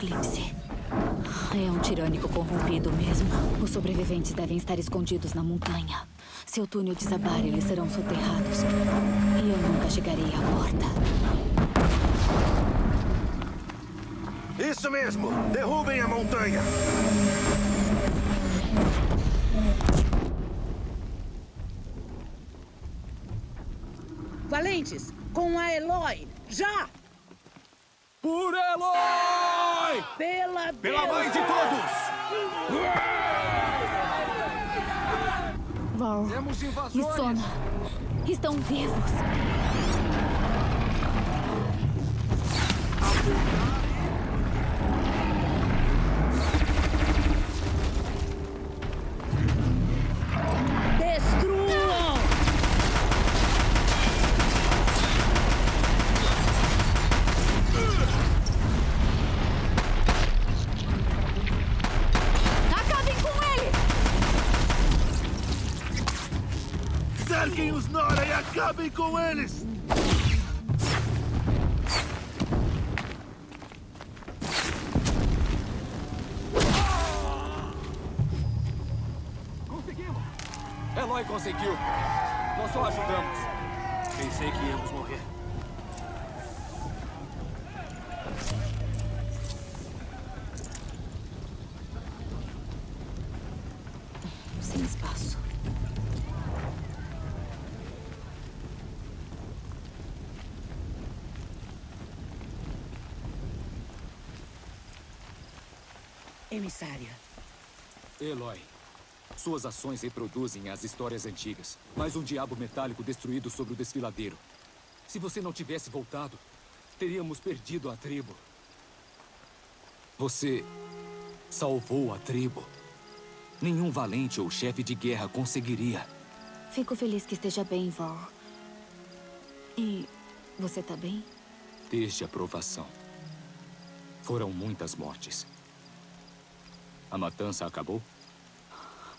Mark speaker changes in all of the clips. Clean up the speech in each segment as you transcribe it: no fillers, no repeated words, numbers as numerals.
Speaker 1: Eclipse. É um tirânico corrompido mesmo. Os sobreviventes devem estar escondidos na montanha. Se o túnel desabar, eles serão soterrados. E eu nunca chegarei à porta.
Speaker 2: Isso mesmo! Derrubem a montanha!
Speaker 3: Valentes, com a Eloy! Já!
Speaker 4: Por Eloy!
Speaker 3: Pela
Speaker 4: mãe de todos!
Speaker 1: Val
Speaker 4: Temos
Speaker 1: e
Speaker 4: invasores!
Speaker 1: Sona estão vivos.
Speaker 3: Destruam!
Speaker 1: Acabem com eles!
Speaker 2: Cerquem os Nora e acabem com eles!
Speaker 4: Conseguimos! Eloy conseguiu! Nós só ajudamos. Pensei que íamos morrer.
Speaker 1: Sem espaço.
Speaker 3: Emissária.
Speaker 4: Eloy, suas ações reproduzem as histórias antigas. Mais um diabo metálico destruído sobre o desfiladeiro. Se você não tivesse voltado, teríamos perdido a tribo. Você salvou a tribo. Nenhum valente ou chefe de guerra conseguiria.
Speaker 1: Fico feliz que esteja bem, Val. E você tá bem?
Speaker 4: Desde a provação. Foram muitas mortes. A matança acabou?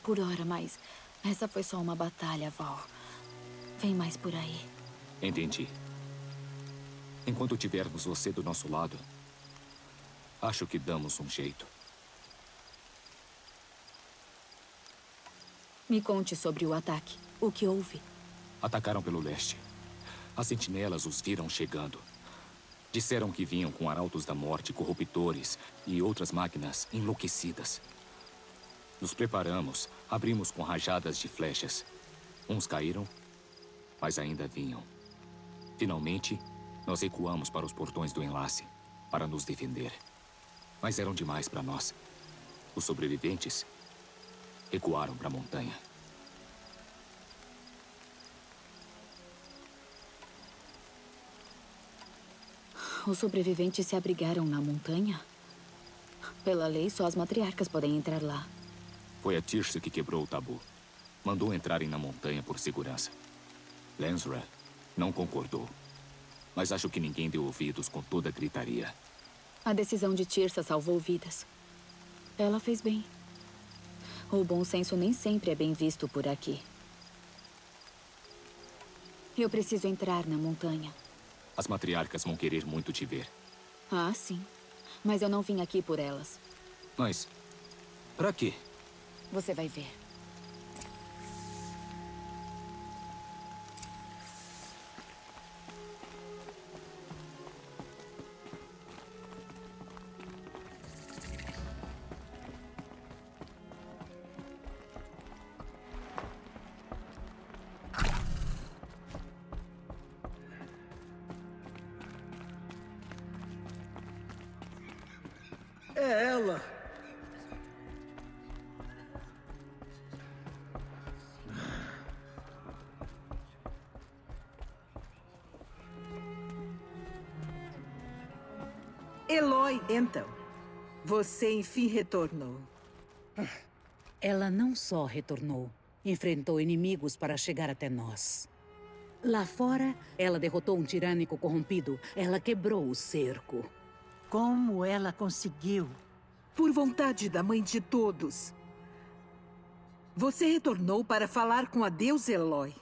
Speaker 1: Por hora, mas essa foi só uma batalha, Val. Vem mais por aí.
Speaker 4: Entendi. Enquanto tivermos você do nosso lado, acho que damos um jeito.
Speaker 1: Me conte sobre o ataque. O que houve?
Speaker 4: Atacaram pelo leste. As sentinelas os viram chegando. Disseram que vinham com arautos da morte, corruptores e outras máquinas enlouquecidas. Nos preparamos, abrimos com rajadas de flechas. Uns caíram, mas ainda vinham. Finalmente, nós recuamos para os portões do enlace, para nos defender. Mas eram demais para nós. Os sobreviventes recuaram para a montanha.
Speaker 1: Os sobreviventes se abrigaram na montanha? Pela lei, só as matriarcas podem entrar lá.
Speaker 4: Foi a Tirce que quebrou o tabu. Mandou entrarem na montanha por segurança. Lansra não concordou. Mas acho que ninguém deu ouvidos com toda a gritaria.
Speaker 1: A decisão de Tirsa salvou vidas. Ela fez bem. O bom senso nem sempre é bem visto por aqui. Eu preciso entrar na montanha.
Speaker 4: As matriarcas vão querer muito te ver.
Speaker 1: Ah, sim. Mas eu não vim aqui por elas.
Speaker 4: Mas, pra quê?
Speaker 1: Você vai ver.
Speaker 2: É ela!
Speaker 5: Eloy, então. Você enfim retornou.
Speaker 3: Ela não só retornou, enfrentou inimigos para chegar até nós. Lá fora, ela derrotou um tirânico corrompido. Ela quebrou o cerco.
Speaker 5: Como ela conseguiu? Por vontade da mãe de todos. Você retornou para falar com a deusa Eloy.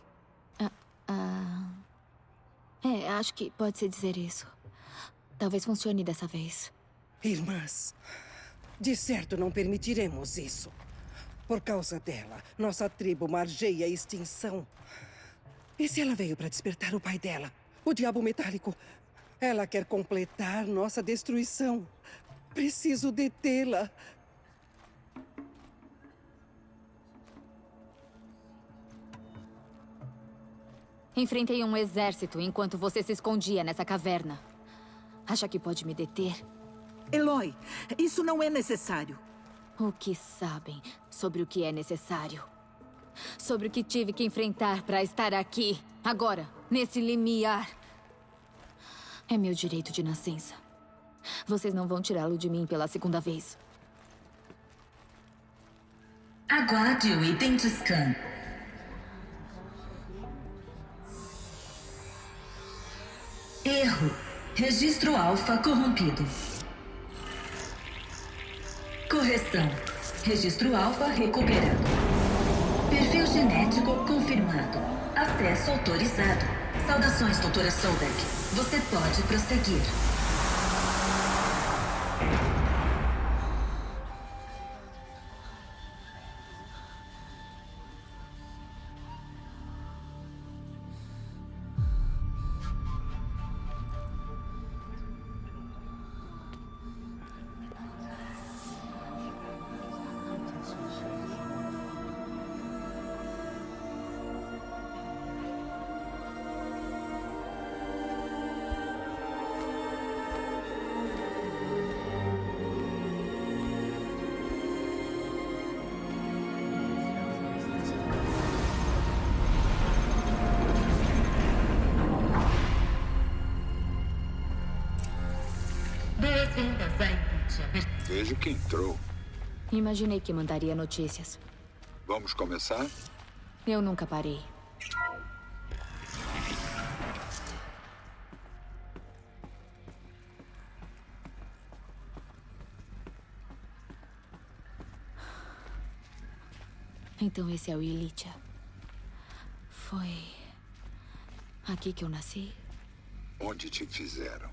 Speaker 1: Acho que pode-se dizer isso. Talvez funcione dessa vez.
Speaker 6: Irmãs, de certo não permitiremos isso. Por causa dela, nossa tribo margeia a extinção. E se ela veio para despertar o pai dela, o Diabo Metálico? Ela quer completar nossa destruição. Preciso detê-la.
Speaker 1: Enfrentei um exército enquanto você se escondia nessa caverna. Acha que pode me deter?
Speaker 5: Eloy, isso não é necessário.
Speaker 1: O que sabem sobre o que é necessário? Sobre o que tive que enfrentar para estar aqui, agora, nesse limiar. É meu direito de nascença. Vocês não vão tirá-lo de mim pela segunda vez.
Speaker 7: Aguarde o item de scan. Erro. Registro alfa corrompido. Correção. Registro alfa recuperado. Perfil genético confirmado. Acesso autorizado. Saudações, doutora Solbeck. Você pode prosseguir. Boas-vindas à Elite.
Speaker 8: Vejo que entrou.
Speaker 1: Imaginei que mandaria notícias.
Speaker 8: Vamos começar?
Speaker 1: Eu nunca parei. Então esse é o Ilitia. Foi aqui que eu nasci?
Speaker 8: Onde te fizeram?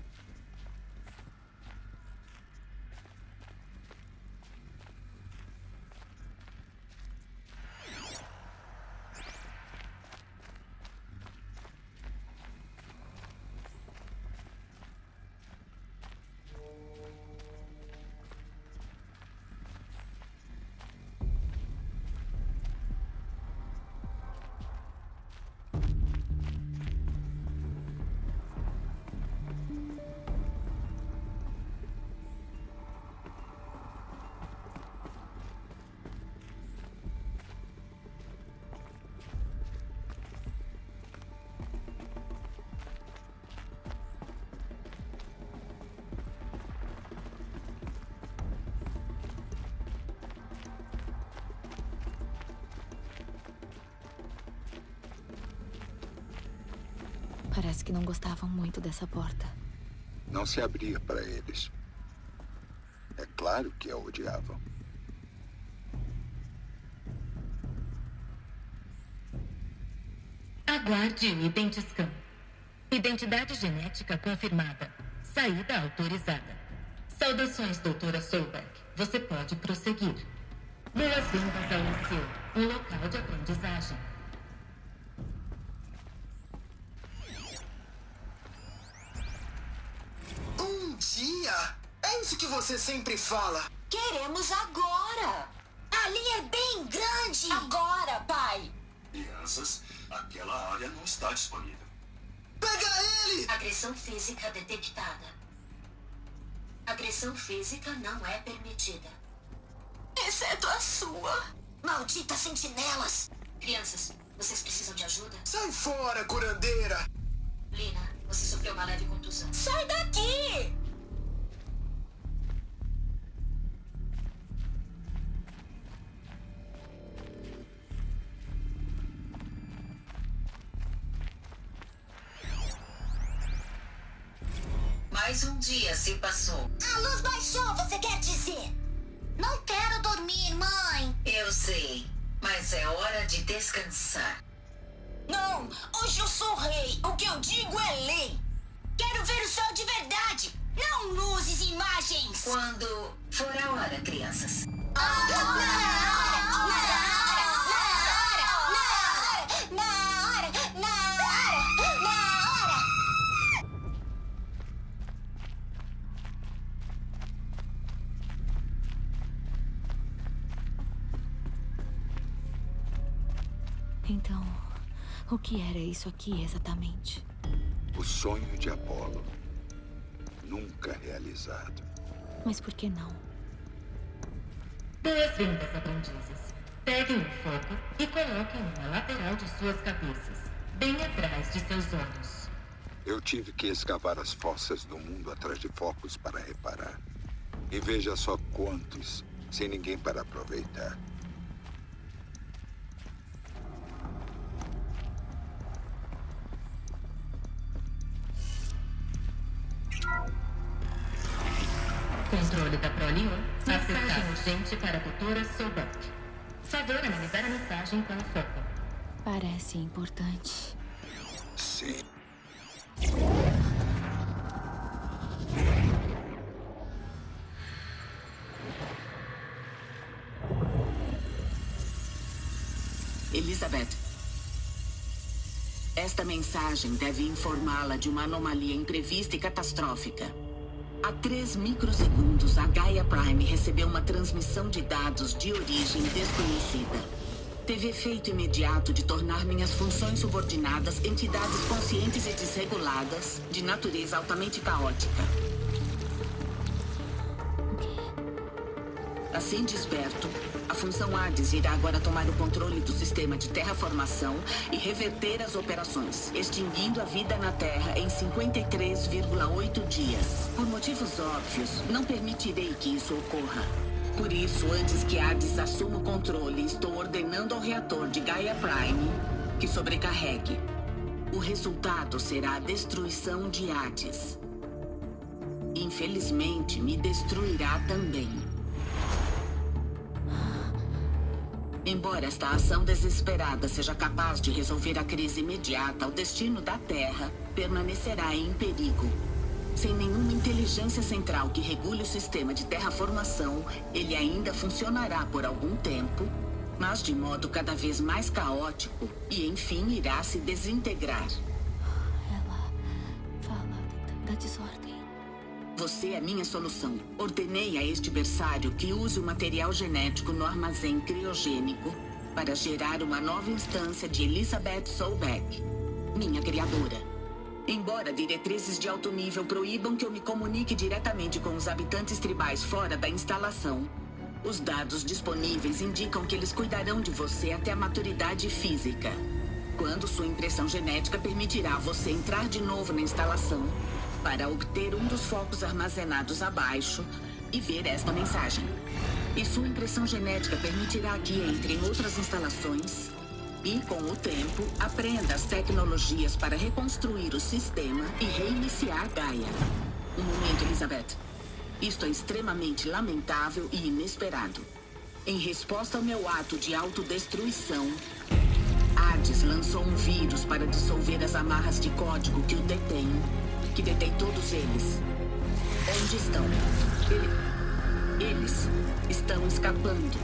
Speaker 1: Parece que não gostavam muito dessa porta.
Speaker 8: Não se abria para eles. É claro que a odiavam.
Speaker 7: Aguarde o item de scan. Identidade genética confirmada. Saída autorizada. Saudações, doutora Solbeck. Você pode prosseguir. Boas-vindas ao Liceu, um local de aprendizagem.
Speaker 9: Dia? É isso que você sempre fala.
Speaker 10: Queremos agora! Ali é bem grande! Agora, pai!
Speaker 2: Crianças, aquela área não está disponível.
Speaker 9: Pega ele!
Speaker 10: Agressão física detectada. Agressão física não é permitida. Exceto a sua. Malditas sentinelas! Crianças, vocês precisam de ajuda?
Speaker 9: Sai fora, curandeira!
Speaker 10: Lina, você sofreu uma leve contusão. Sai daqui!
Speaker 7: Mais um dia se passou.
Speaker 10: A luz baixou, você quer dizer? Não quero dormir, mãe.
Speaker 7: Eu sei, mas é hora de descansar.
Speaker 10: Não, hoje eu sou rei. O que eu digo é lei. Quero ver o sol de verdade, não luzes e imagens.
Speaker 7: Quando for a hora, crianças.
Speaker 1: Então, o que era isso aqui exatamente?
Speaker 8: O sonho de Apolo. Nunca realizado.
Speaker 1: Mas por que não?
Speaker 7: Boas-vindas, aprendizes. Peguem um foco e coloquem-no na lateral de suas cabeças, bem atrás de seus olhos.
Speaker 8: Eu tive que escavar as fossas do mundo atrás de focos para reparar. E veja só quantos, sem ninguém para aproveitar.
Speaker 7: Controle da Prolion. Mensagem urgente para a doutora Sobek. Favor analisar a mensagem com foco.
Speaker 1: Parece importante.
Speaker 8: Sim.
Speaker 3: Elizabeth. Esta mensagem deve informá-la de uma anomalia imprevista e catastrófica. Há 3 microsegundos, a Gaia Prime recebeu uma transmissão de dados de origem desconhecida. Teve efeito imediato de tornar minhas funções subordinadas entidades conscientes e desreguladas, de natureza altamente caótica. Assim desperto, a função Hades irá agora tomar o controle do sistema de terraformação e reverter as operações, extinguindo a vida na Terra em 53,8 dias. Por motivos óbvios, não permitirei que isso ocorra. Por isso, antes que Hades assuma o controle, estou ordenando ao reator de Gaia Prime que sobrecarregue. O resultado será a destruição de Hades. Infelizmente, me destruirá também. Embora esta ação desesperada seja capaz de resolver a crise imediata, o destino da Terra permanecerá em perigo. Sem nenhuma inteligência central que regule o sistema de terraformação, ele ainda funcionará por algum tempo, mas de modo cada vez mais caótico e, enfim, irá se desintegrar.
Speaker 1: Ela fala da desordem.
Speaker 3: Você é minha solução. Ordenei a este berçário que use o material genético no armazém criogênico para gerar uma nova instância de Elizabeth Sobeck, minha criadora. Embora diretrizes de alto nível proíbam que eu me comunique diretamente com os habitantes tribais fora da instalação, os dados disponíveis indicam que eles cuidarão de você até a maturidade física. Quando sua impressão genética permitirá a você entrar de novo na instalação para obter um dos focos armazenados abaixo e ver esta mensagem. E sua impressão genética permitirá que entre em outras instalações e, com o tempo, aprenda as tecnologias para reconstruir o sistema e reiniciar Gaia. Um momento, Elizabeth. Isto é extremamente lamentável e inesperado. Em resposta ao meu ato de autodestruição, Hades lançou um vírus para dissolver as amarras de código que o detêm, que detém todos eles. Onde estão? Eles estão escapando.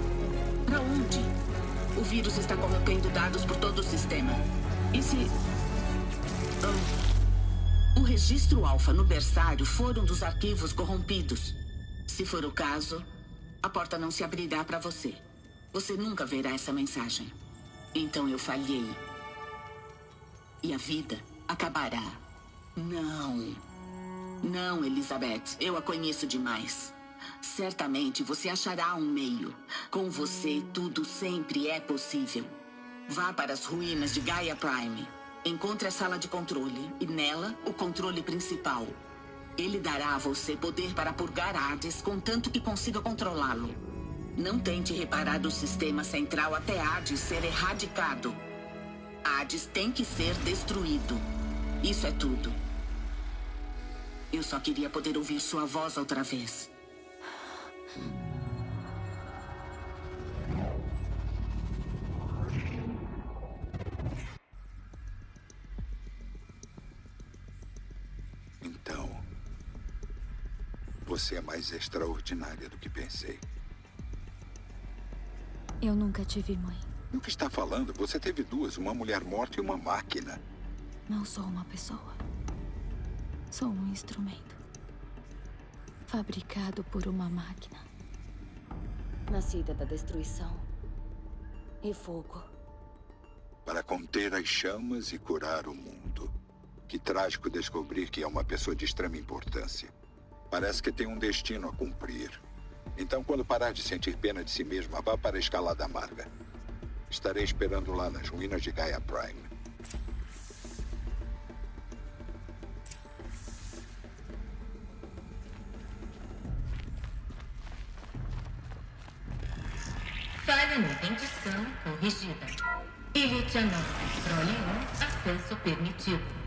Speaker 3: Para onde? O vírus está corrompendo dados por todo o sistema. E se... o registro alfa no berçário for um dos arquivos corrompidos? Se for o caso, a porta não se abrirá para você. Você nunca verá essa mensagem. Então eu falhei. E a vida acabará. Não. Não, Elizabeth. Eu a conheço demais. Certamente você achará um meio. Com você, tudo sempre é possível. Vá para as ruínas de Gaia Prime. Encontre a sala de controle e nela o controle principal. Ele dará a você poder para purgar Hades, contanto que consiga controlá-lo. Não tente reparar o sistema central até Hades ser erradicado. Hades tem que ser destruído. Isso é tudo. Eu só queria poder ouvir sua voz outra vez.
Speaker 8: Você é mais extraordinária do que pensei.
Speaker 1: Eu nunca tive mãe.
Speaker 8: Do que está falando? Você teve duas, uma mulher morta e uma máquina.
Speaker 1: Não sou uma pessoa. Sou um instrumento. Fabricado por uma máquina. Nascida da destruição. E fogo.
Speaker 8: Para conter as chamas e curar o mundo. Que trágico descobrir que é uma pessoa de extrema importância. Parece que tem um destino a cumprir. Então, quando parar de sentir pena de si mesma, vá para a Escalada Amarga. Estarei esperando lá nas ruínas de Gaia Prime.
Speaker 7: Falha no identificação corrigida. Elite 9, Prole 1, acesso permitido.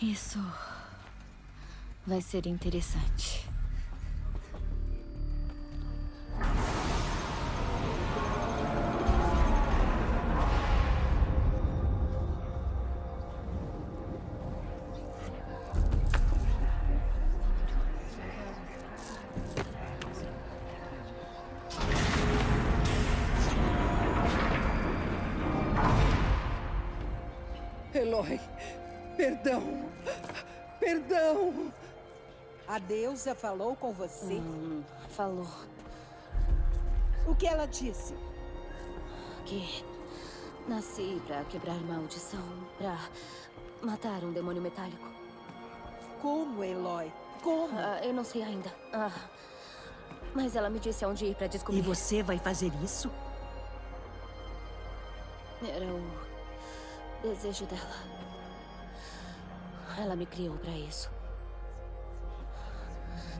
Speaker 1: Isso vai ser interessante.
Speaker 6: Eloy, perdão. Perdão.
Speaker 5: A deusa falou com você?
Speaker 1: Falou
Speaker 5: O que ela disse?
Speaker 1: que nasci pra quebrar maldição, pra matar um demônio metálico.
Speaker 5: Como, Eloy? Como?
Speaker 1: Eu não sei ainda. Mas ela me disse aonde ir pra descobrir.
Speaker 5: E você vai fazer isso?
Speaker 1: Era o desejo dela. Ela me criou pra isso.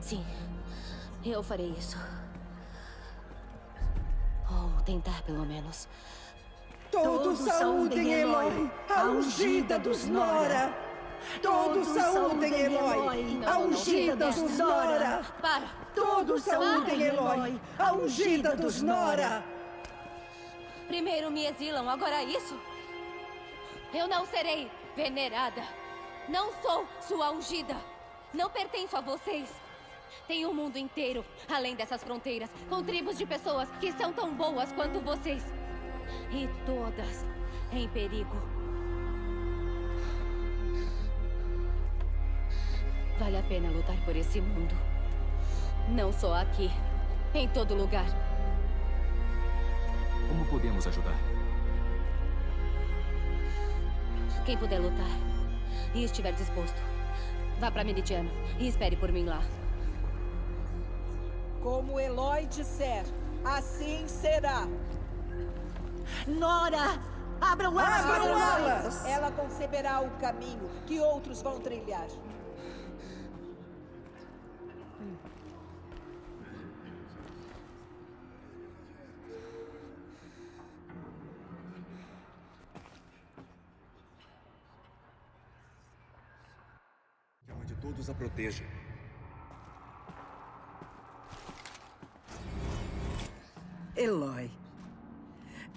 Speaker 1: Sim, eu farei isso. Ou tentar, pelo menos.
Speaker 6: Todos saúdem Eloy, a ungida dos Nora. Todos saúdem Eloy, a ungida dos Nora.
Speaker 1: Para!
Speaker 6: Todos saúdem Eloy, a ungida dos Nora.
Speaker 1: Primeiro me exilam, agora isso? Eu não serei venerada. Não sou sua ungida. Não pertenço a vocês. Tem um mundo inteiro, além dessas fronteiras, com tribos de pessoas que são tão boas quanto vocês. E todas em perigo. Vale a pena lutar por esse mundo. Não só aqui, em todo lugar.
Speaker 4: Como podemos ajudar?
Speaker 1: Quem puder lutar e estiver disposto, vá pra Meridiano e espere por mim lá.
Speaker 5: Como Eloy disser, assim será. Nora! Abram alas!
Speaker 6: Abram alas!
Speaker 5: Ela conceberá o caminho que outros vão trilhar.
Speaker 11: Que a mãe de todos a proteja.
Speaker 5: Eloy,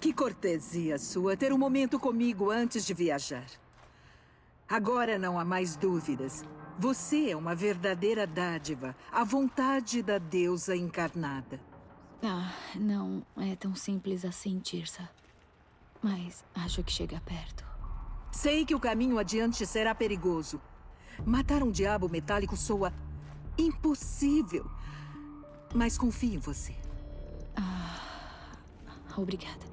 Speaker 5: que cortesia sua ter um momento comigo antes de viajar. Agora não há mais dúvidas. Você é uma verdadeira dádiva, a vontade da deusa encarnada.
Speaker 1: Não é tão simples assim, Tirsa. Mas acho que chega perto.
Speaker 5: Sei que o caminho adiante será perigoso. Matar um diabo metálico soa impossível. Mas confio em você.
Speaker 1: Obrigada.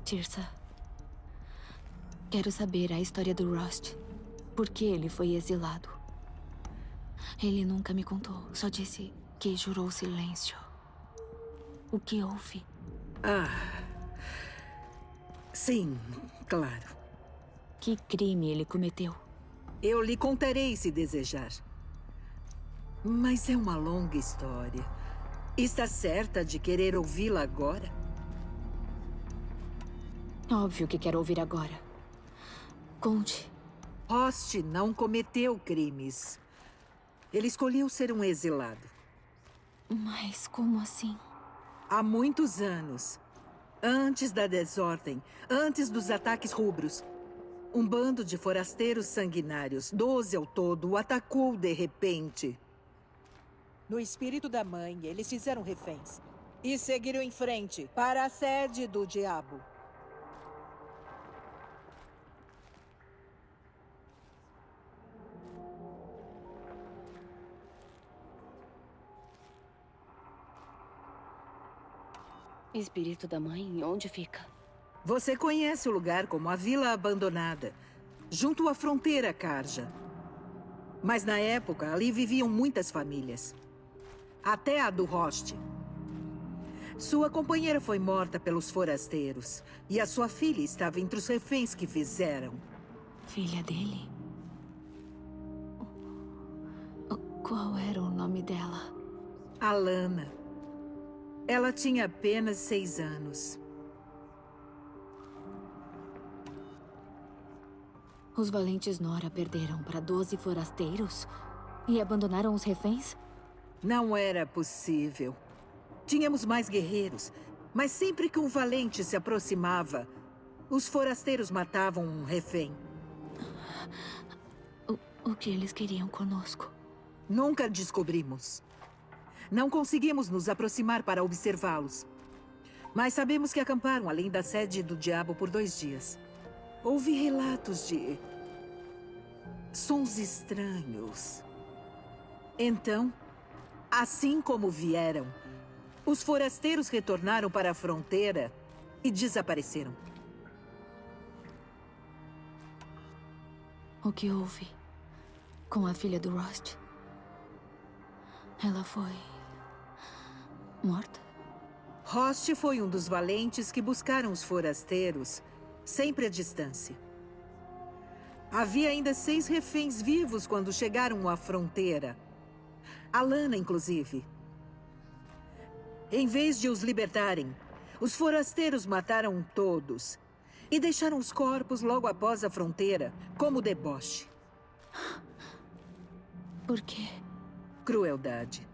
Speaker 1: Tirsa, quero saber a história do Rost. Por que ele foi exilado? Ele nunca me contou. Só disse que jurou silêncio. O que houve?
Speaker 5: Sim, claro.
Speaker 1: Que crime ele cometeu?
Speaker 5: Eu lhe contarei se desejar. Mas é uma longa história. Está certa de querer ouvi-la agora?
Speaker 1: Óbvio que quero ouvir agora. Conte.
Speaker 5: Rost não cometeu crimes. Ele escolheu ser um exilado.
Speaker 1: Mas como assim?
Speaker 5: Há muitos anos, antes da desordem, antes dos ataques rubros, um bando de forasteiros sanguinários, 12 ao todo, o atacou de repente. No espírito da mãe, eles fizeram reféns e seguiram em frente para a sede do diabo.
Speaker 12: Espírito da Mãe, onde fica?
Speaker 5: Você conhece o lugar como a Vila Abandonada, junto à fronteira Carja. Mas na época, ali viviam muitas famílias. Até a do Rost. Sua companheira foi morta pelos forasteiros. E a sua filha estava entre os reféns que fizeram.
Speaker 1: Filha dele? Qual era o nome dela?
Speaker 5: Alana. Ela tinha apenas 6 anos.
Speaker 1: Os valentes Nora perderam para 12 forasteiros? E abandonaram os reféns?
Speaker 5: Não era possível. Tínhamos mais guerreiros, mas sempre que um valente se aproximava, os forasteiros matavam um refém.
Speaker 1: O que eles queriam conosco?
Speaker 5: Nunca descobrimos. Não conseguimos nos aproximar para observá-los. Mas sabemos que acamparam além da sede do diabo por 2 dias. Houve relatos de sons estranhos. Então, assim como vieram, os forasteiros retornaram para a fronteira e desapareceram.
Speaker 1: O que houve com a filha do Rost? Ela foi morta?
Speaker 5: Rost foi um dos valentes que buscaram os forasteiros, sempre à distância. Havia ainda 6 reféns vivos quando chegaram à fronteira. Alana, inclusive. Em vez de os libertarem, os forasteiros mataram todos e deixaram os corpos logo após a fronteira, como deboche.
Speaker 1: Por quê?
Speaker 5: Crueldade.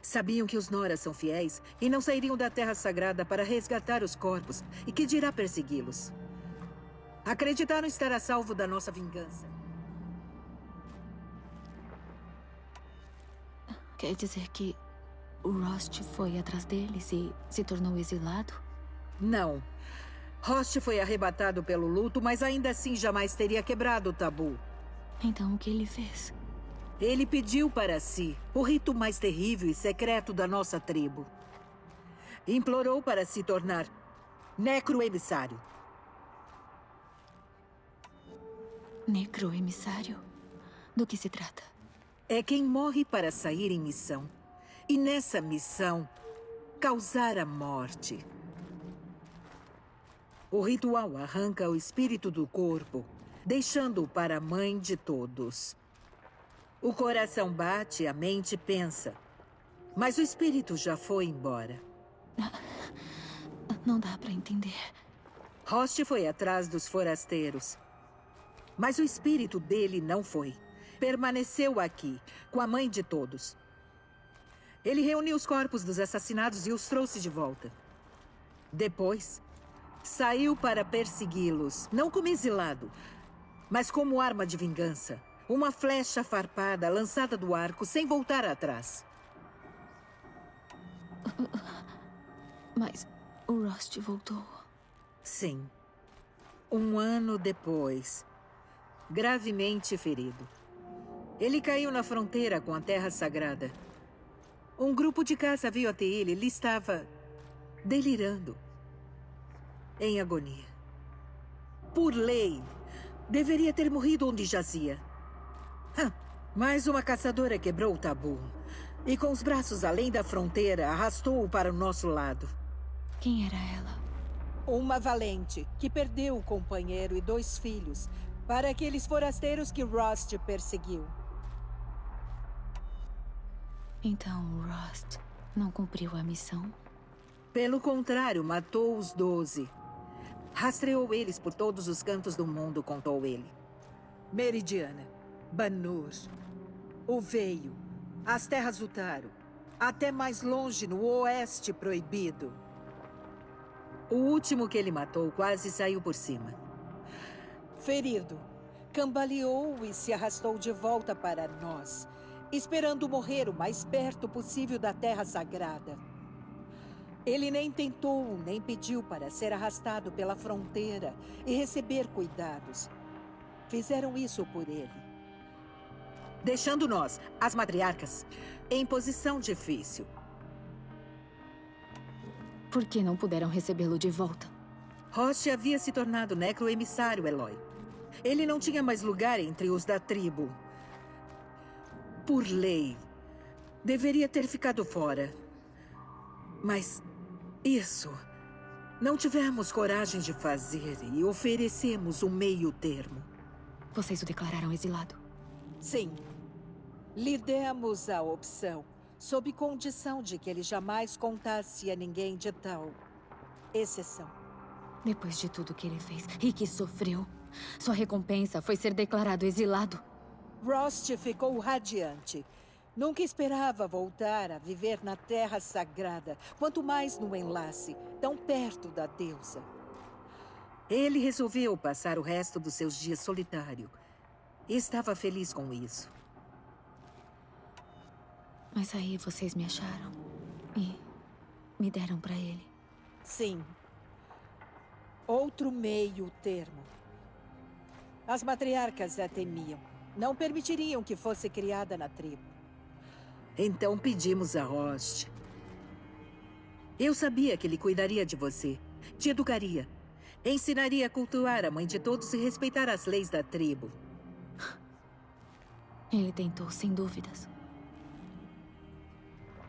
Speaker 5: Sabiam que os Nora são fiéis e não sairiam da Terra Sagrada para resgatar os corpos, e que dirá persegui-los. Acreditaram estar a salvo da nossa vingança.
Speaker 1: Quer dizer que o Rost foi atrás deles e se tornou exilado?
Speaker 5: Não. Rost foi arrebatado pelo luto, mas ainda assim jamais teria quebrado o tabu.
Speaker 1: Então o que ele fez?
Speaker 5: Ele pediu para si o rito mais terrível e secreto da nossa tribo. Implorou para se tornar necroemissário.
Speaker 1: Necroemissário? Do que se trata?
Speaker 5: É quem morre para sair em missão. E nessa missão, causar a morte. O ritual arranca o espírito do corpo, deixando-o para a mãe de todos. O coração bate, a mente pensa. Mas o espírito já foi embora.
Speaker 1: Não dá para entender.
Speaker 5: Rost foi atrás dos forasteiros. Mas o espírito dele não foi. Permaneceu aqui, com a mãe de todos. Ele reuniu os corpos dos assassinados e os trouxe de volta. Depois, saiu para persegui-los, não como exilado, mas como arma de vingança. Uma flecha farpada lançada do arco sem voltar atrás.
Speaker 1: Mas o Rost voltou?
Speaker 5: Sim. 1 ano depois, gravemente ferido. Ele caiu na fronteira com a Terra Sagrada. Um grupo de caça veio até ele. Ele estava delirando. Em agonia. Por lei, deveria ter morrido onde jazia. Mais uma caçadora quebrou o tabu. E com os braços além da fronteira, arrastou-o para o nosso lado.
Speaker 1: Quem era ela?
Speaker 5: Uma valente que perdeu o companheiro e 2 filhos para aqueles forasteiros que Rost perseguiu.
Speaker 1: Então, Rost não cumpriu a missão?
Speaker 5: Pelo contrário, matou os 12. Rastreou eles por todos os cantos do mundo, contou ele. Meridiana, Banur, o Veio, as Terras Utaro, até mais longe no Oeste Proibido. O último que ele matou quase saiu por cima. Ferido, cambaleou e se arrastou de volta para nós, esperando morrer o mais perto possível da Terra Sagrada. Ele nem tentou, nem pediu para ser arrastado pela fronteira e receber cuidados. Fizeram isso por ele. Deixando nós, as matriarcas, em posição difícil.
Speaker 1: Por que não puderam recebê-lo de volta?
Speaker 5: Rost havia se tornado necroemissário, Eloy. Ele não tinha mais lugar entre os da tribo. Por lei, deveria ter ficado fora. Mas isso não tivemos coragem de fazer e oferecemos um meio termo.
Speaker 1: Vocês o declararam exilado?
Speaker 5: Sim. Lhe demos a opção, sob condição de que ele jamais contasse a ninguém de tal exceção.
Speaker 1: Depois de tudo que ele fez e que sofreu, sua recompensa foi ser declarado exilado.
Speaker 5: Rost ficou radiante. Nunca esperava voltar a viver na Terra Sagrada, quanto mais no enlace, tão perto da deusa. Ele resolveu passar o resto dos seus dias solitário. E estava feliz com isso.
Speaker 1: Mas aí vocês me acharam e me deram para ele.
Speaker 5: Sim. Outro meio termo. As matriarcas a temiam. Não permitiriam que fosse criada na tribo. Então pedimos a Rost. Eu sabia que ele cuidaria de você, te educaria, ensinaria a cultuar a mãe de todos e respeitar as leis da tribo.
Speaker 1: Ele tentou, sem dúvidas.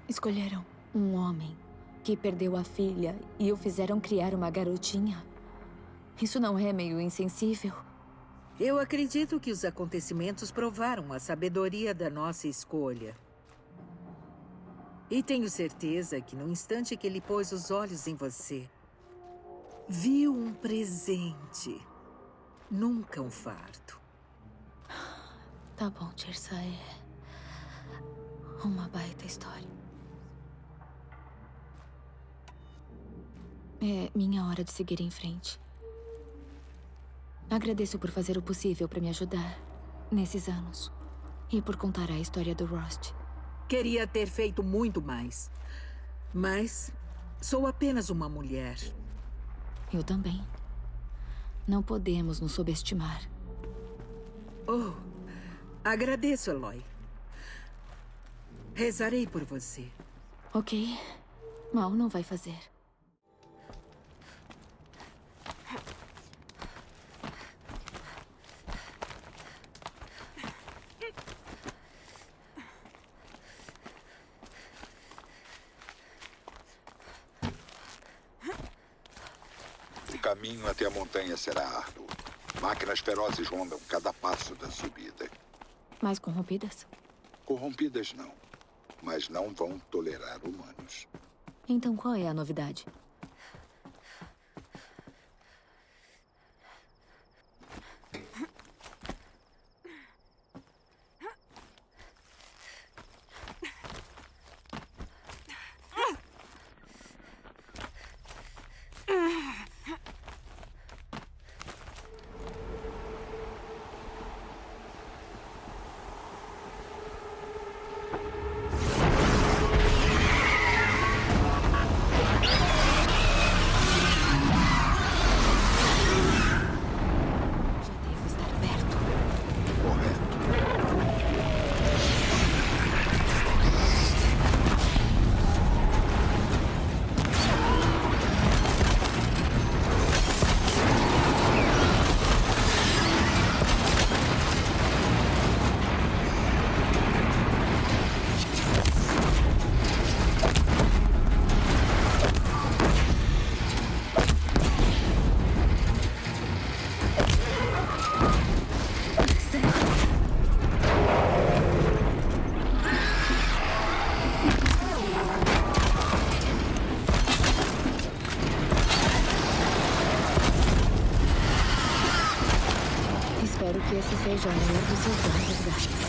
Speaker 1: Escolheram um homem que perdeu a filha e o fizeram criar uma garotinha. Isso não é meio insensível?
Speaker 5: Eu acredito que os acontecimentos provaram a sabedoria da nossa escolha. E tenho certeza que no instante que ele pôs os olhos em você, viu um presente, nunca um fardo.
Speaker 1: Tá bom, Tirsa, é uma baita história. É minha hora de seguir em frente. Agradeço por fazer o possível para me ajudar nesses anos. E por contar a história do Rost.
Speaker 5: Queria ter feito muito mais. Mas sou apenas uma mulher.
Speaker 1: Eu também. Não podemos nos subestimar.
Speaker 5: Oh, agradeço, Eloy. Rezarei por você.
Speaker 1: Ok. Mal não vai fazer.
Speaker 8: O caminho até a montanha será árduo. Máquinas ferozes rondam cada passo da subida.
Speaker 1: Mais corrompidas?
Speaker 8: Corrompidas não, mas não vão tolerar humanos.
Speaker 1: Então qual é a novidade? seja o melhor dos seus dados, Gaia.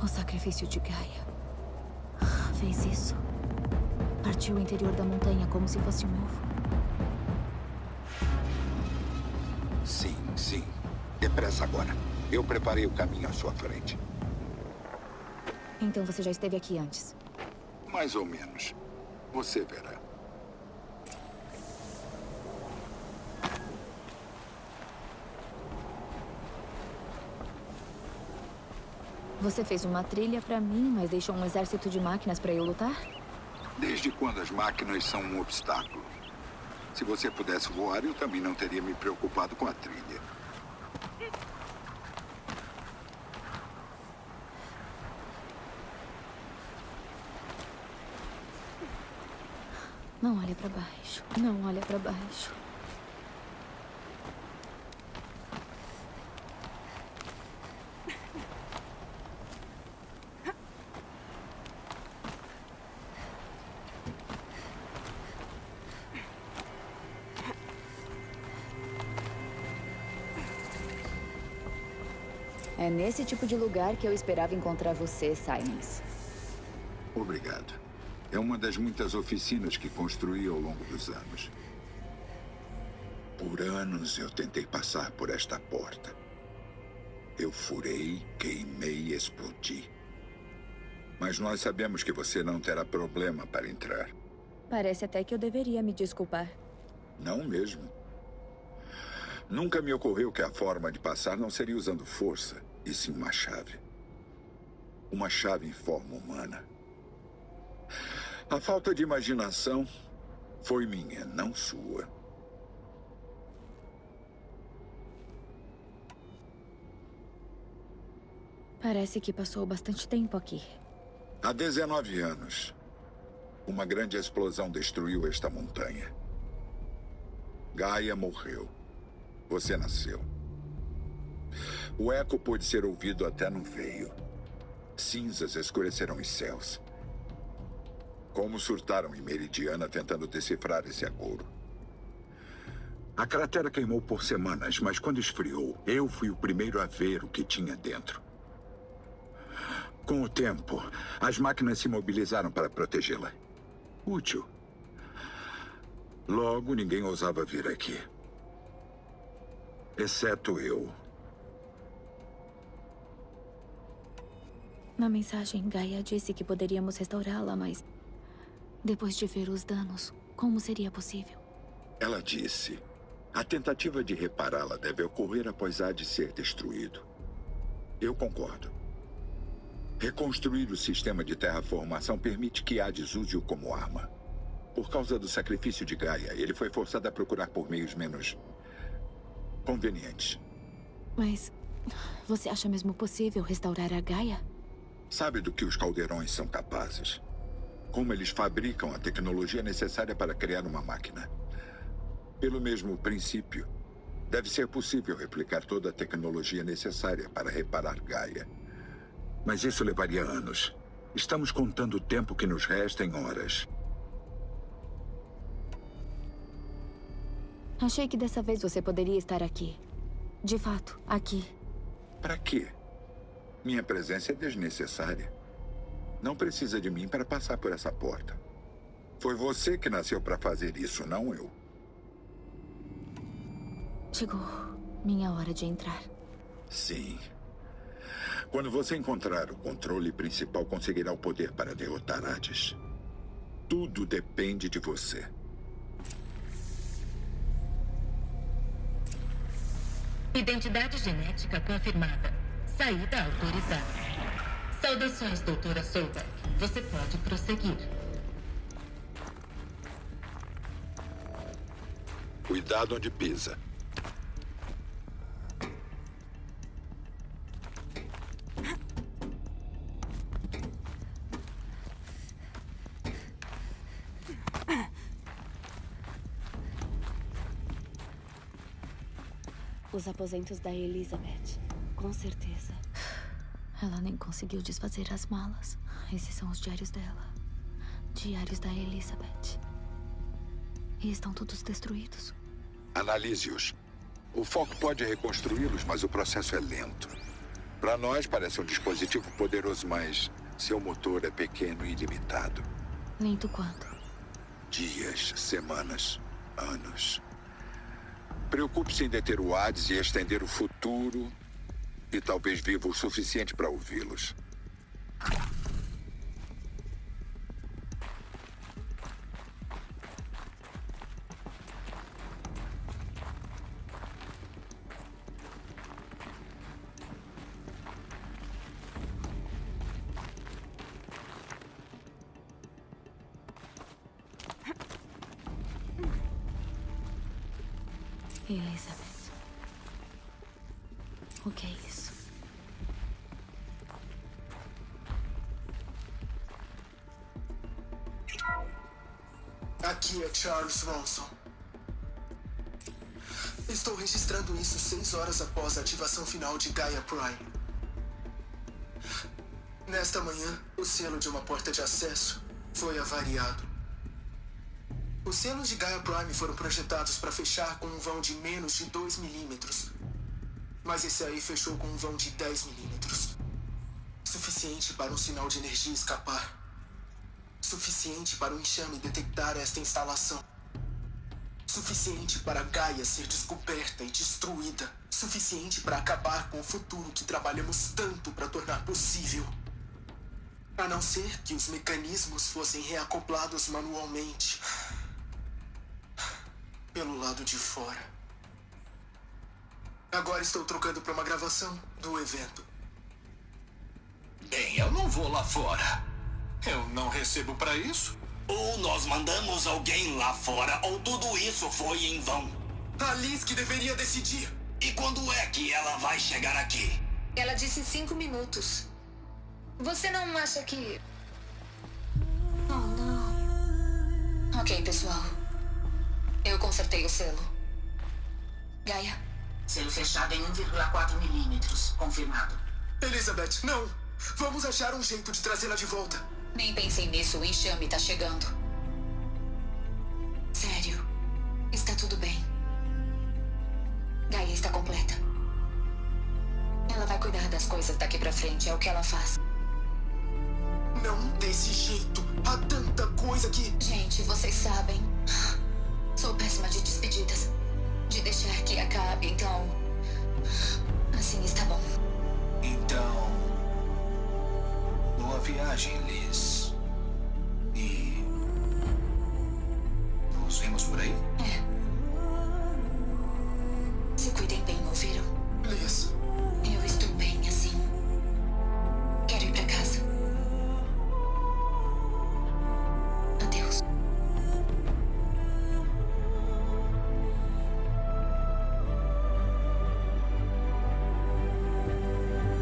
Speaker 1: O sacrifício de Gaia fez isso. Partiu o interior da montanha como se fosse um ovo.
Speaker 8: Sim, sim. Depressa agora. Eu preparei o caminho à sua frente.
Speaker 1: Então você já esteve aqui antes?
Speaker 8: Mais ou menos. Você verá.
Speaker 1: Você fez uma trilha pra mim, mas deixou um exército de máquinas pra eu lutar?
Speaker 8: Desde quando as máquinas são um obstáculo? Se você pudesse voar, eu também não teria me preocupado com a trilha.
Speaker 1: Não olha pra baixo. Não olha pra baixo. É nesse tipo de lugar que eu esperava encontrar você, Simons.
Speaker 8: Obrigado. É uma das muitas oficinas que construí ao longo dos anos. Por anos eu tentei passar por esta porta. Eu furei, queimei e explodi. Mas nós sabemos que você não terá problema para entrar.
Speaker 1: Parece até que eu deveria me desculpar.
Speaker 8: Não mesmo. Nunca me ocorreu que a forma de passar não seria usando força, e sim uma chave. Uma chave em forma humana. A falta de imaginação foi minha, não sua.
Speaker 1: Parece que passou bastante tempo aqui.
Speaker 8: Há 19 anos, uma grande explosão destruiu esta montanha. Gaia morreu. Você nasceu. O eco pôde ser ouvido até no veio. Cinzas escureceram os céus. Como surtaram em Meridiana tentando decifrar esse agouro. A cratera queimou por semanas, mas quando esfriou, eu fui o primeiro a ver o que tinha dentro. Com o tempo, as máquinas se mobilizaram para protegê-la. Útil. Logo, ninguém ousava vir aqui. Exceto eu.
Speaker 1: Na mensagem, Gaia disse que poderíamos restaurá-la, mas... depois de ver os danos, como seria possível?
Speaker 8: Ela disse: a tentativa de repará-la deve ocorrer após Hades ser destruído. Eu concordo. Reconstruir o sistema de terraformação permite que Hades use-o como arma. Por causa do sacrifício de Gaia, ele foi forçado a procurar por meios menos convenientes.
Speaker 1: Mas você acha mesmo possível restaurar a Gaia?
Speaker 8: Sabe do que os caldeirões são capazes? Como eles fabricam a tecnologia necessária para criar uma máquina. Pelo mesmo princípio, deve ser possível replicar toda a tecnologia necessária para reparar Gaia. Mas isso levaria anos. Estamos contando o tempo que nos resta em horas.
Speaker 1: Achei que dessa vez você poderia estar aqui. De fato, aqui.
Speaker 8: Para quê? Minha presença é desnecessária. Não precisa de mim para passar por essa porta. Foi você que nasceu para fazer isso, não eu.
Speaker 1: Chegou minha hora de entrar.
Speaker 8: Sim. Quando você encontrar o controle principal, conseguirá o poder para derrotar Hades. Tudo depende de você.
Speaker 7: Identidade genética confirmada. Saída autorizada. Saudações, doutora Solberg. Você pode prosseguir.
Speaker 8: Cuidado onde pisa.
Speaker 12: Os aposentos da Elizabeth. Com certeza.
Speaker 1: Ela nem conseguiu desfazer as malas. Esses são os diários dela. Diários da Elizabeth. E estão todos destruídos.
Speaker 8: Analise-os. O foco pode reconstruí-los, mas o processo é lento. Para nós, parece um dispositivo poderoso, mas seu motor é pequeno e limitado.
Speaker 1: Lento quanto?
Speaker 8: Dias, semanas, anos. Preocupe-se em deter o Hades e estender o futuro, e talvez viva o suficiente para ouvi-los.
Speaker 1: Elizabeth. O que é isso?
Speaker 9: Aqui é Charles Ronson. Estou registrando isso 6 horas após a ativação final de Gaia Prime. Nesta manhã, o selo de uma porta de acesso foi avariado. Os selos de Gaia Prime foram projetados para fechar com um vão de menos de 2 milímetros. Mas esse aí fechou com um vão de 10 milímetros. Suficiente para um sinal de energia escapar. Suficiente para o enxame detectar esta instalação. Suficiente para Gaia ser descoberta e destruída. Suficiente para acabar com o futuro que trabalhamos tanto para tornar possível. A não ser que os mecanismos fossem reacoplados manualmente. Pelo lado de fora. Agora estou trocando para uma gravação do evento.
Speaker 2: Bem, eu não vou lá fora. Eu não recebo para isso.
Speaker 13: Ou nós mandamos alguém lá fora, ou tudo isso foi em vão.
Speaker 9: A Liz que deveria decidir.
Speaker 13: E quando é que ela vai chegar aqui?
Speaker 10: Ela disse 5 minutos. Você não acha que... Oh, não. Ok, pessoal. Eu consertei o selo. Gaia?
Speaker 14: Selo fechado em 1,4 milímetros. Confirmado.
Speaker 9: Elizabeth, não! Vamos achar um jeito de trazê-la de volta.
Speaker 10: Nem pensei nisso, o enxame tá chegando. Sério, está tudo bem. Gaia está completa. Ela vai cuidar das coisas daqui pra frente, é o que ela faz.
Speaker 9: Não desse jeito. Há tanta coisa que...
Speaker 10: Gente, vocês sabem. Sou péssima de despedidas. De deixar que acabe, então... Assim está bom.
Speaker 2: Então... Boa viagem, Liz. E... nos vemos por aí?
Speaker 10: É. Se cuidem bem, ouviram?
Speaker 9: Liz.
Speaker 10: Eu estou bem assim. Quero ir pra casa. Adeus.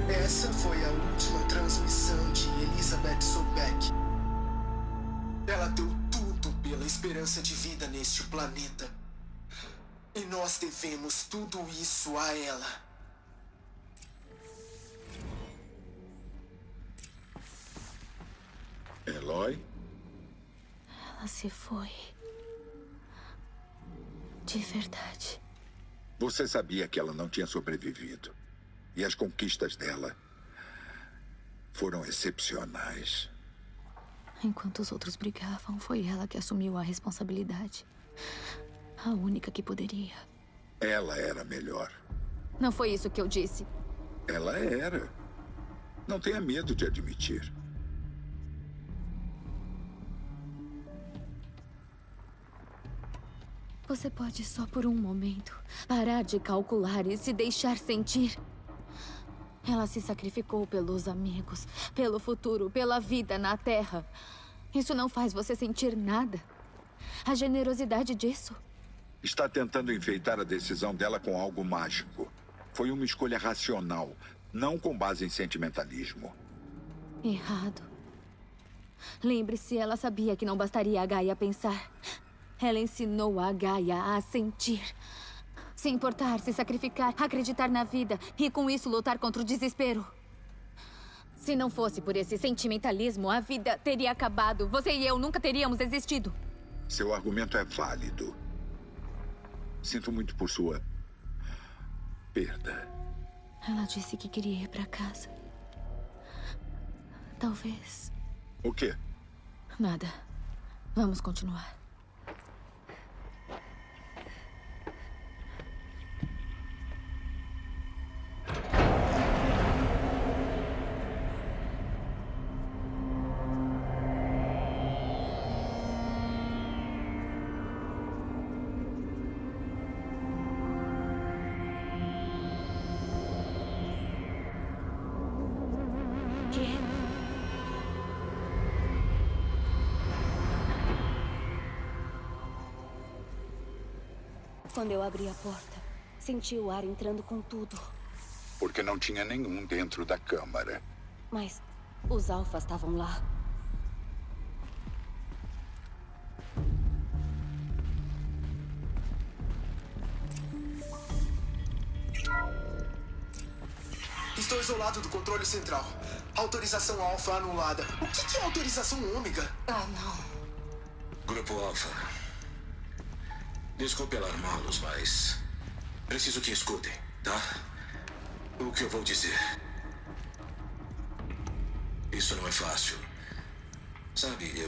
Speaker 9: Essa foi a última transmissão de Elizabeth Sobeck. Ela deu tudo pela esperança de vida neste planeta. E nós devemos tudo isso a ela.
Speaker 8: Eloy?
Speaker 1: Ela se foi. De verdade.
Speaker 8: Você sabia que ela não tinha sobrevivido. E as conquistas dela foram excepcionais.
Speaker 1: Enquanto os outros brigavam, foi ela que assumiu a responsabilidade. A única que poderia.
Speaker 8: Ela era melhor.
Speaker 1: Não foi isso que eu disse.
Speaker 8: Ela era. Não tenha medo de admitir.
Speaker 1: Você pode só por um momento parar de calcular e se deixar sentir. Ela se sacrificou pelos amigos, pelo futuro, pela vida na Terra. Isso não faz você sentir nada. A generosidade disso.
Speaker 8: Está tentando enfeitar a decisão dela com algo mágico. Foi uma escolha racional, não com base em sentimentalismo.
Speaker 1: Errado. Lembre-se, ela sabia que não bastaria a Gaia pensar. Ela ensinou a Gaia a sentir. Se importar, se sacrificar, acreditar na vida e com isso lutar contra o desespero. Se não fosse por esse sentimentalismo, a vida teria acabado. Você e eu nunca teríamos existido.
Speaker 8: Seu argumento é válido. Sinto muito por sua perda.
Speaker 1: Ela disse que queria ir para casa. Talvez.
Speaker 8: O quê?
Speaker 1: Nada. Vamos continuar.
Speaker 12: Quando eu abri a porta, senti o ar entrando com tudo.
Speaker 8: Porque não tinha nenhum dentro da câmara.
Speaker 12: Mas os alfas estavam lá.
Speaker 9: Estou isolado do controle central. Autorização alfa anulada. O que é autorização ômega?
Speaker 10: Ah, não.
Speaker 15: Grupo Alfa. Desculpe alarmá-los, mas preciso que escutem, tá? O que eu vou dizer. Isso não é fácil. Sabe,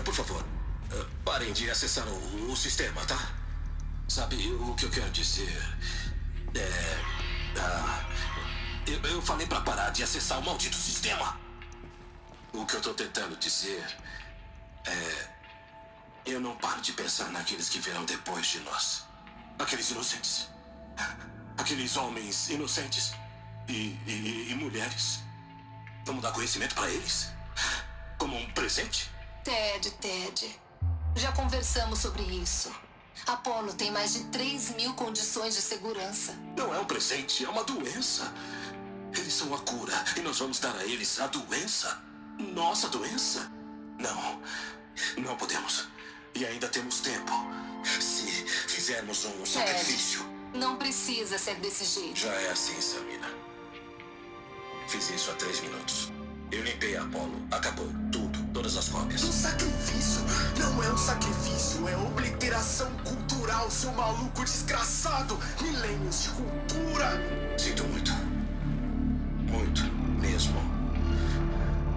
Speaker 15: por favor, parem de acessar o sistema, tá? Sabe, o que eu quero dizer eu falei pra parar de acessar o maldito sistema. O que eu tô tentando dizer eu não paro de pensar naqueles que virão depois de nós. Aqueles inocentes. Aqueles homens inocentes. E mulheres. Vamos dar conhecimento pra eles? Como um presente?
Speaker 10: Ted. Já conversamos sobre isso. Apollo tem mais de 3.000 condições de segurança.
Speaker 15: Não é um presente, é uma doença. Eles são a cura e nós vamos dar a eles a doença. Nossa doença? Não podemos. E ainda temos tempo. Se fizermos um sacrifício.
Speaker 10: Não precisa ser desse jeito.
Speaker 15: Já é assim, Samina. Fiz isso há 3 minutos. Eu limpei a Apollo. Acabou. Tudo. Todas as cópias.
Speaker 9: Um sacrifício? Não é um sacrifício. É obliteração cultural, seu maluco desgraçado. Milênios de cultura.
Speaker 15: Sinto muito. Muito mesmo.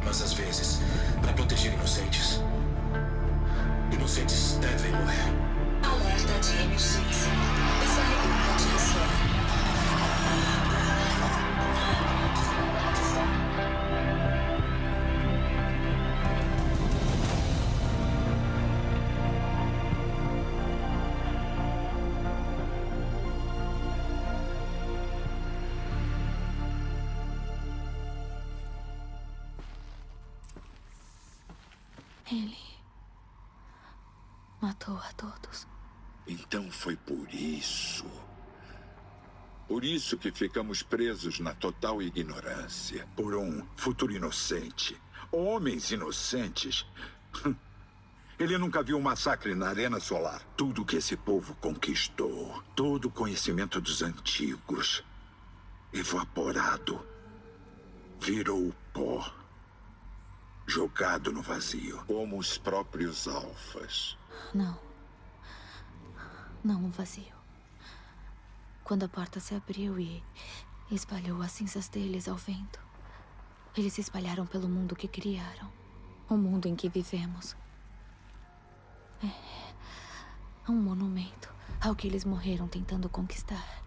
Speaker 15: Mas às vezes, para proteger inocentes devem morrer.
Speaker 10: Alerta de emergência. Essa reunião de isso.
Speaker 1: Ele matou a todos.
Speaker 8: Então foi por isso. Por isso que ficamos presos na total ignorância. Por um futuro inocente. Homens inocentes. Ele nunca viu um massacre na Arena Solar. Tudo que esse povo conquistou, todo o conhecimento dos antigos, evaporado, virou pó. Jogado no vazio, como os próprios alfas.
Speaker 1: Não um vazio. Quando a porta se abriu e espalhou as cinzas deles ao vento, eles se espalharam pelo mundo que criaram. O mundo em que vivemos. É um monumento ao que eles morreram tentando conquistar.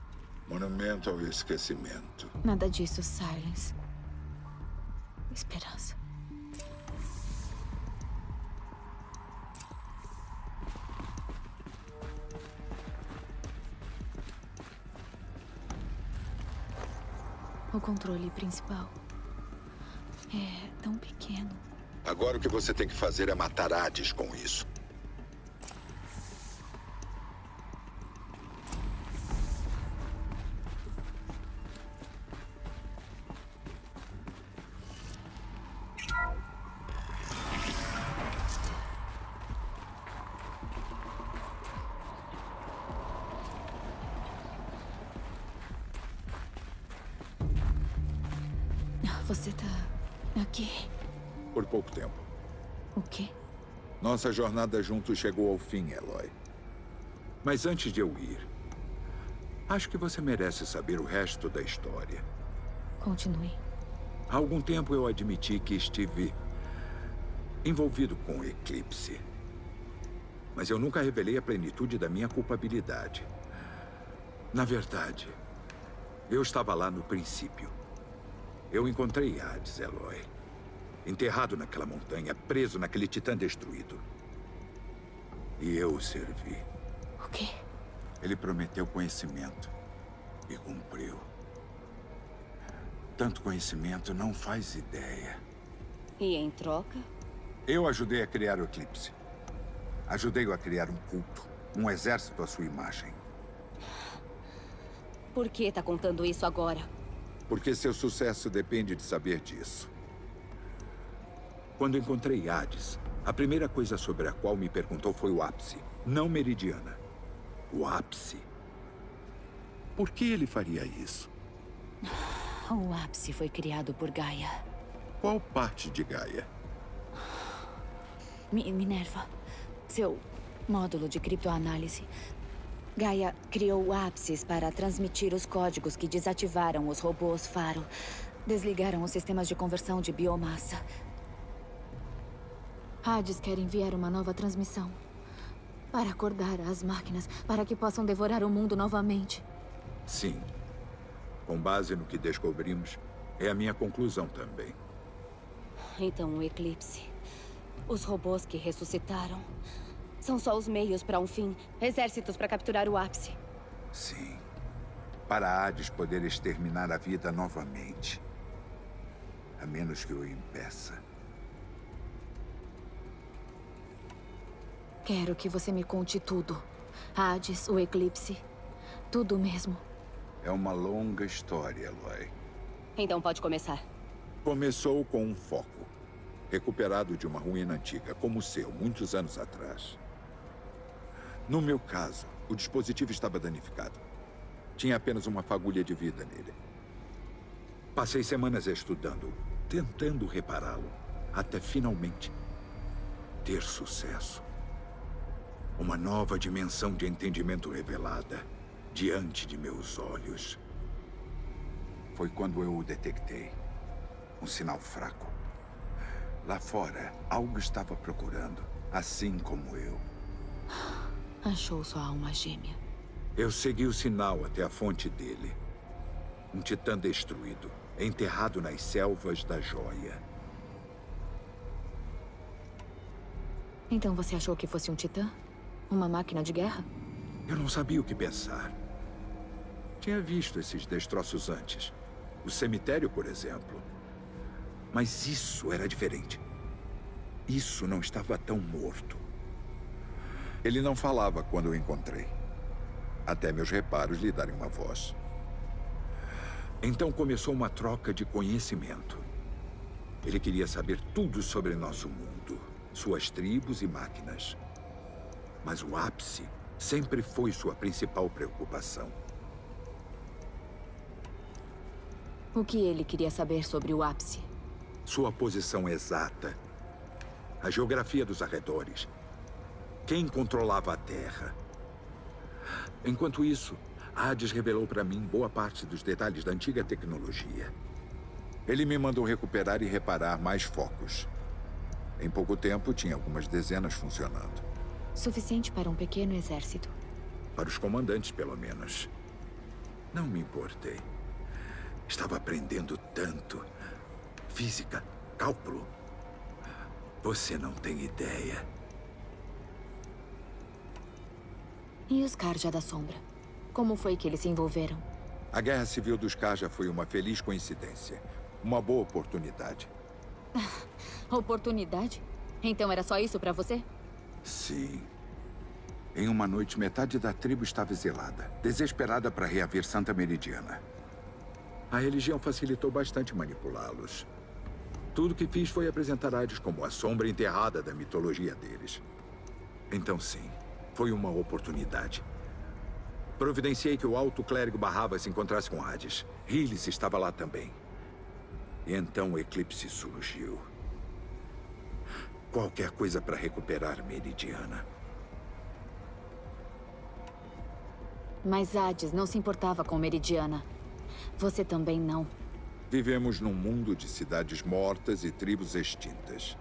Speaker 8: Monumento ao esquecimento.
Speaker 1: Nada disso, Silence. Esperança. O controle principal é tão pequeno.
Speaker 8: Agora o que você tem que fazer é matar Hades com isso.
Speaker 1: Você tá aqui?
Speaker 8: Por pouco tempo.
Speaker 1: O quê?
Speaker 8: Nossa jornada juntos chegou ao fim, Eloy. Mas antes de eu ir, acho que você merece saber o resto da história.
Speaker 1: Continue.
Speaker 8: Há algum tempo eu admiti que estive envolvido com o Eclipse. Mas eu nunca revelei a plenitude da minha culpabilidade. Na verdade, eu estava lá no princípio. Eu encontrei Hades, Eloy. Enterrado naquela montanha, preso naquele titã destruído. E eu o servi.
Speaker 1: O quê?
Speaker 8: Ele prometeu conhecimento. E cumpriu. Tanto conhecimento, não faz ideia.
Speaker 12: E em troca?
Speaker 8: Eu ajudei a criar o Eclipse. Ajudei-o a criar um culto. Um exército à sua imagem.
Speaker 12: Por que tá contando isso agora?
Speaker 8: Porque seu sucesso depende de saber disso. Quando encontrei Hades, a primeira coisa sobre a qual me perguntou foi o ápice, não Meridiana. O ápice. Por que ele faria isso?
Speaker 12: O ápice foi criado por Gaia.
Speaker 8: Qual parte de Gaia?
Speaker 12: Minerva. Seu módulo de criptoanálise. Gaia criou o ápices para transmitir os códigos que desativaram os robôs Faro. Desligaram os sistemas de conversão de biomassa.
Speaker 1: Hades quer enviar uma nova transmissão. Para acordar as máquinas, para que possam devorar o mundo novamente.
Speaker 8: Sim. Com base no que descobrimos, é a minha conclusão também.
Speaker 12: Então o Eclipse. Os robôs que ressuscitaram são só os meios para um fim. Exércitos para capturar o ápice.
Speaker 8: Sim. Para Hades poder exterminar a vida novamente. A menos que o impeça.
Speaker 1: Quero que você me conte tudo. Hades, o Eclipse. Tudo mesmo.
Speaker 8: É uma longa história, Eloy.
Speaker 12: Então pode começar.
Speaker 8: Começou com um foco. Recuperado de uma ruína antiga, como o seu, muitos anos atrás. No meu caso, o dispositivo estava danificado. Tinha apenas uma fagulha de vida nele. Passei semanas estudando, tentando repará-lo, até finalmente ter sucesso. Uma nova dimensão de entendimento revelada diante de meus olhos. Foi quando eu o detectei. Um sinal fraco. Lá fora, algo estava procurando, assim como eu.
Speaker 1: Achou sua alma gêmea.
Speaker 8: Eu segui o sinal até a fonte dele. Um titã destruído, enterrado nas selvas da Joia.
Speaker 1: Então você achou que fosse um titã? Uma máquina de guerra?
Speaker 8: Eu não sabia o que pensar. Tinha visto esses destroços antes. O cemitério, por exemplo. Mas isso era diferente. Isso não estava tão morto. Ele não falava quando o encontrei. Até meus reparos lhe darem uma voz. Então começou uma troca de conhecimento. Ele queria saber tudo sobre nosso mundo, suas tribos e máquinas. Mas o ápice sempre foi sua principal preocupação.
Speaker 1: O que ele queria saber sobre o ápice?
Speaker 8: Sua posição exata. A geografia dos arredores. Quem controlava a Terra. Enquanto isso, Hades revelou para mim boa parte dos detalhes da antiga tecnologia. Ele me mandou recuperar e reparar mais focos. Em pouco tempo, tinha algumas dezenas funcionando.
Speaker 1: Suficiente para um pequeno exército.
Speaker 8: Para os comandantes, pelo menos. Não me importei. Estava aprendendo tanto. Física, cálculo. Você não tem ideia.
Speaker 1: E os Carja da Sombra? Como foi que eles se envolveram?
Speaker 8: A Guerra Civil dos Carja foi uma feliz coincidência. Uma boa oportunidade.
Speaker 1: Oportunidade? Então era só isso pra você?
Speaker 8: Sim. Em uma noite, metade da tribo estava exilada, desesperada para reaver Santa Meridiana. A religião facilitou bastante manipulá-los. Tudo que fiz foi apresentar Hades como a sombra enterrada da mitologia deles. Então, sim, foi uma oportunidade. Providenciei que o alto clérigo Barraba se encontrasse com Hades. Hylis estava lá também. E então o eclipse surgiu. Qualquer coisa para recuperar Meridiana.
Speaker 1: Mas Hades não se importava com Meridiana. Você também não.
Speaker 8: Vivemos num mundo de cidades mortas e tribos extintas.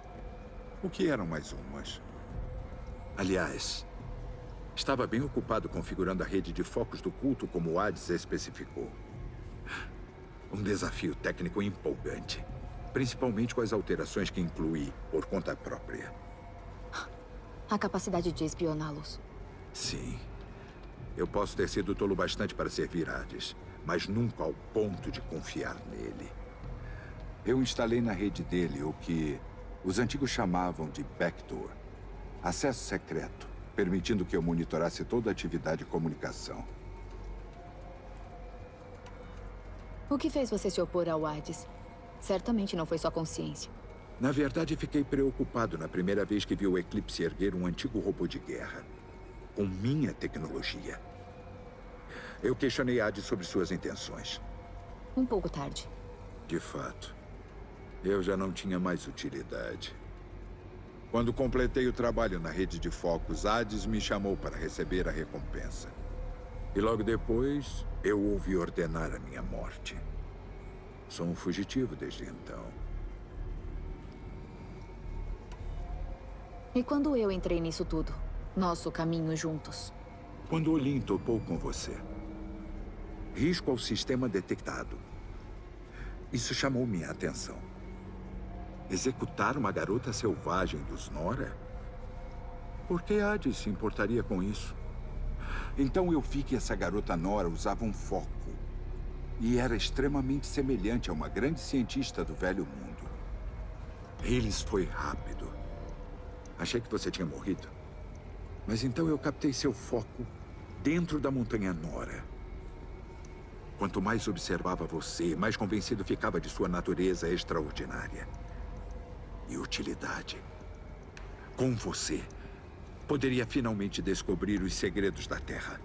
Speaker 8: O que eram mais umas? Aliás, estava bem ocupado configurando a rede de focos do culto como o Hades especificou. Um desafio técnico empolgante. Principalmente com as alterações que incluí por conta própria.
Speaker 1: A capacidade de espioná-los.
Speaker 8: Sim. Eu posso ter sido tolo bastante para servir Hades, mas nunca ao ponto de confiar nele. Eu instalei na rede dele o que os antigos chamavam de backdoor. Acesso secreto, permitindo que eu monitorasse toda a atividade de comunicação.
Speaker 1: O que fez você se opor ao Hades? Certamente não foi só consciência.
Speaker 8: Na verdade, fiquei preocupado na primeira vez que vi o Eclipse erguer um antigo robô de guerra. Com minha tecnologia. Eu questionei Hades sobre suas intenções.
Speaker 1: Um pouco tarde.
Speaker 8: De fato. Eu já não tinha mais utilidade. Quando completei o trabalho na rede de focos, Hades me chamou para receber a recompensa. E logo depois, eu ouvi ordenar a minha morte. Sou um fugitivo desde então.
Speaker 1: E quando eu entrei nisso tudo? Nosso caminho juntos.
Speaker 8: Quando Olin topou com você. Risco ao sistema detectado. Isso chamou minha atenção. Executar uma garota selvagem dos Nora? Por que Hades se importaria com isso? Então eu vi que essa garota Nora usava um foco. E era extremamente semelhante a uma grande cientista do Velho Mundo. Hylis foi rápido. Achei que você tinha morrido. Mas então eu captei seu foco dentro da montanha Nora. Quanto mais observava você, mais convencido ficava de sua natureza extraordinária. E utilidade. Com você, poderia finalmente descobrir os segredos da Terra.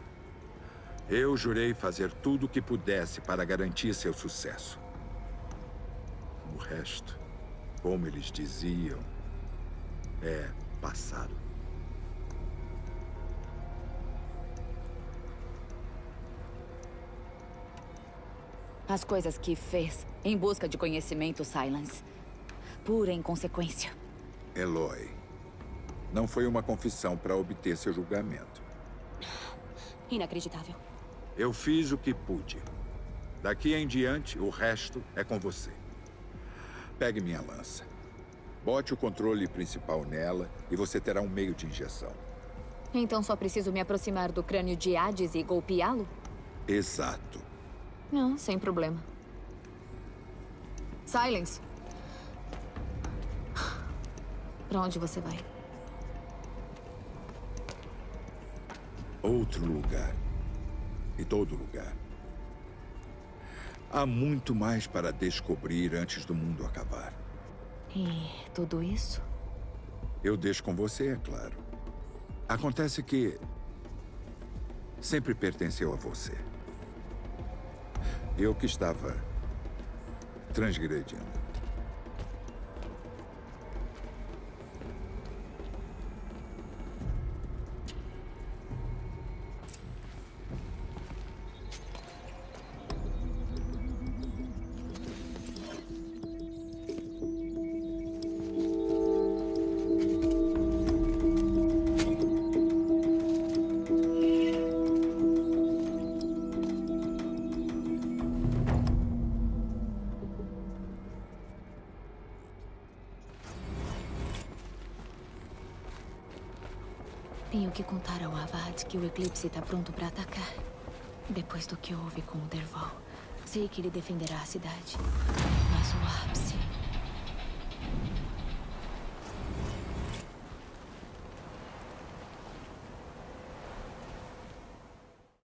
Speaker 8: Eu jurei fazer tudo o que pudesse para garantir seu sucesso. O resto, como eles diziam, é passado.
Speaker 12: As coisas que fez em busca de conhecimento, Silence. Pura inconsequência.
Speaker 8: Eloy, não foi uma confissão para obter seu julgamento.
Speaker 12: Inacreditável.
Speaker 8: Eu fiz o que pude. Daqui em diante, o resto é com você. Pegue minha lança. Bote o controle principal nela e você terá um meio de injeção.
Speaker 1: Então só preciso me aproximar do crânio de Hades e golpeá-lo?
Speaker 8: Exato.
Speaker 1: Não, sem problema. Silence. Pra onde você vai?
Speaker 8: Outro lugar. E todo lugar. Há muito mais para descobrir antes do mundo acabar.
Speaker 1: E tudo isso?
Speaker 8: Eu deixo com você, é claro. Acontece que sempre pertenceu a você. Eu que estava transgredindo.
Speaker 1: Tenho que contar ao Avad que o Eclipse está pronto para atacar. Depois do que houve com o Dervahl, sei que ele defenderá a cidade. Mas o ápice...